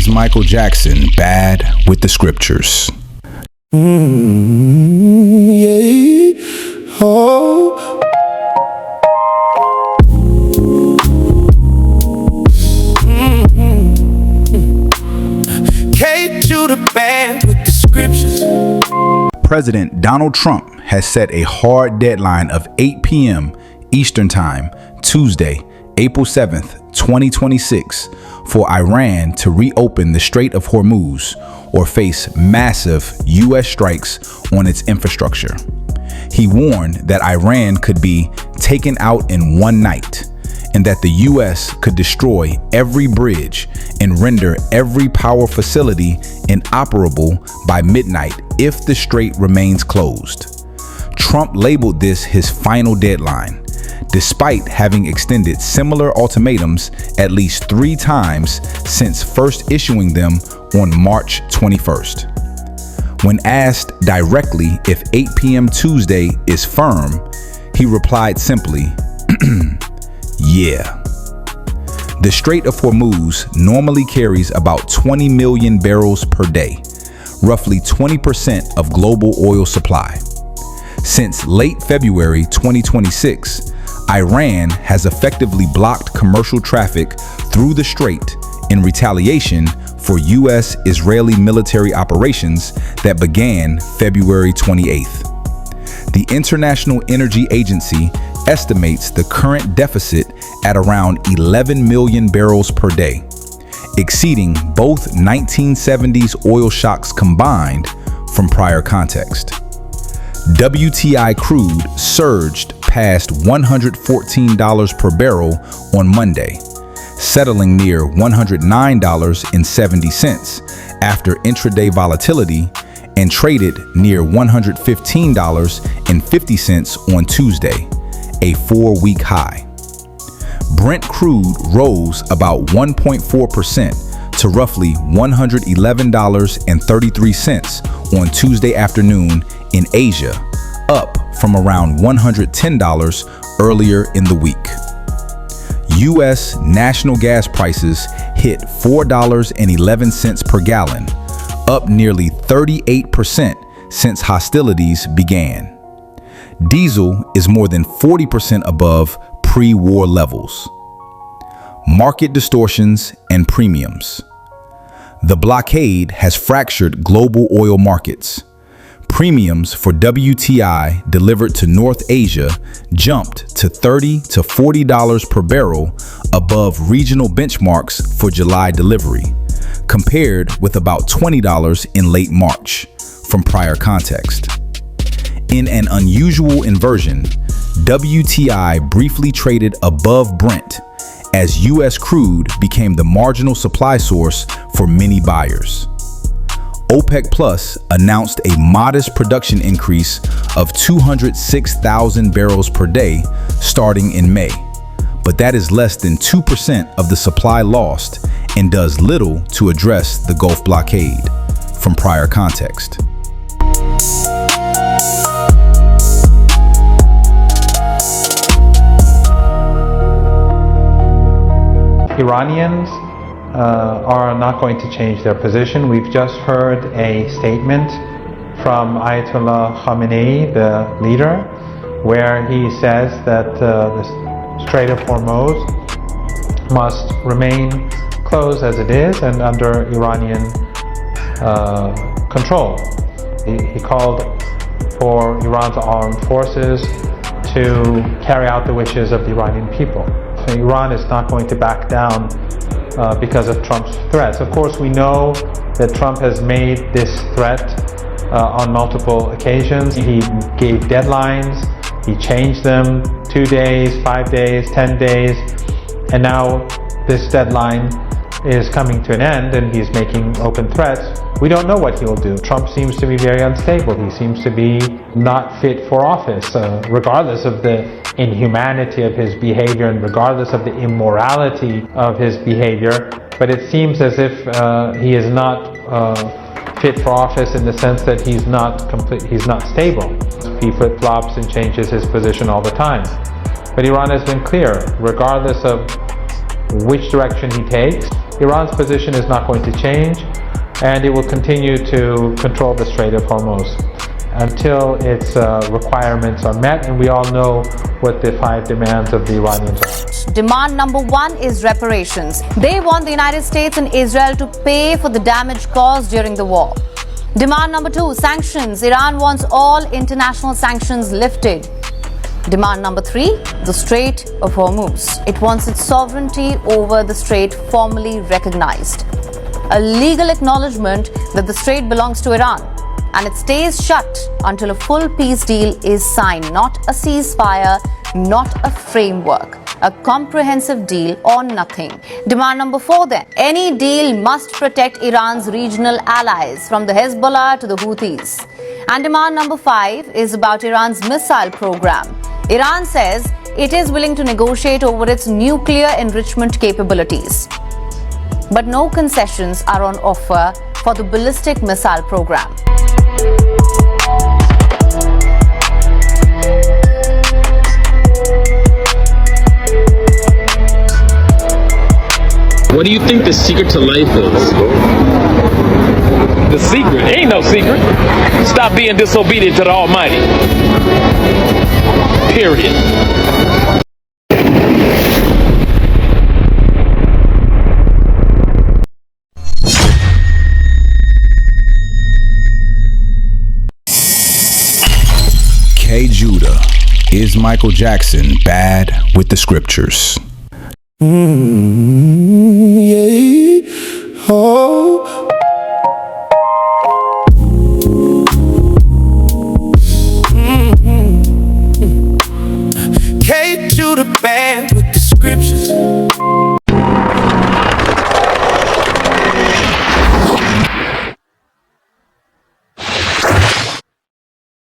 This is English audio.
Michael Jackson, Bad with the Scriptures. Yeah. Oh. K to the band with the Scriptures. President Donald Trump has set a hard deadline of 8 p.m. Eastern Time, Tuesday, April 7th, 2026, for Iran to reopen the Strait of Hormuz or face massive U.S. strikes on its infrastructure. He warned that Iran could be taken out in one night and that the U.S. could destroy every bridge and render every power facility inoperable by midnight if the strait remains closed. Trump labeled this his final deadline, despite having extended similar ultimatums at least 3 times since first issuing them on March 21st. When asked directly if 8 p.m. Tuesday is firm, he replied simply, yeah. The Strait of Hormuz normally carries about 20 million barrels per day, roughly 20% of global oil supply. Since late February 2026, Iran has effectively blocked commercial traffic through the strait in retaliation for U.S.-Israeli military operations that began February 28th. The International Energy Agency estimates the current deficit at around 11 million barrels per day, exceeding both 1970s oil shocks combined from prior context. WTI crude surged past $114 per barrel on Monday, settling near $109.70 after intraday volatility, and traded near $115.50 on Tuesday, a 4-week high. Brent crude rose about 1.4% to roughly $111.33 on Tuesday afternoon in Asia, up from around $110 earlier in the week. U.S. national gas prices hit $4.11 per gallon, up nearly 38% since hostilities began. Diesel is more than 40% above pre-war levels. Market distortions and premiums. The blockade has fractured global oil markets. Premiums for WTI delivered to North Asia jumped to $30 to $40 per barrel above regional benchmarks for July delivery, compared with about $20 in late March from prior context. In an unusual inversion, WTI briefly traded above Brent as U.S. crude became the marginal supply source for many buyers. OPEC Plus announced a modest production increase of 206,000 barrels per day starting in May, but that is less than 2% of the supply lost and does little to address the Gulf blockade from prior context. Iranians are not going to change their position. We've just heard a statement from Ayatollah Khamenei, the leader, where he says that the Strait of Hormuz must remain closed as it is and under Iranian control. He called for Iran's armed forces to carry out the wishes of the Iranian people. So Iran is not going to back down because of Trump's threats. Of course, we know that Trump has made this threat on multiple occasions. He gave deadlines, he changed them, 2 days, 5 days, 10 days, and now this deadline is coming to an end and he's making open threats. We don't know what he'll do. Trump seems to be very unstable. He seems to be not fit for office, regardless of the inhumanity of his behavior and regardless of the immorality of his behavior. But it seems as if he is not fit for office in the sense that he's not stable. He flip-flops and changes his position all the time. But Iran has been clear, regardless of which direction he takes, Iran's position is not going to change, and it will continue to control the Strait of Hormuz until its requirements are met, and we all know what the 5 demands of the Iranians are. Demand number 1 is reparations. They want the United States and Israel to pay for the damage caused during the war. Demand number 2, sanctions. Iran wants all international sanctions lifted. Demand number 3, the Strait of Hormuz. It wants its sovereignty over the strait formally recognized. A legal acknowledgement that the strait belongs to Iran, and it stays shut until a full peace deal is signed, not a ceasefire, not a framework. A comprehensive deal or nothing. Demand number 4 then. Any deal must protect Iran's regional allies from the Hezbollah to the Houthis. And demand number 5 is about Iran's missile program. Iran says it is willing to negotiate over its nuclear enrichment capabilities. But no concessions are on offer for the ballistic missile program. What do you think the secret to life is? The secret? Ain't no secret. Stop being disobedient to the Almighty. Period. K. Judah, is Michael Jackson bad with the scriptures? K to the band.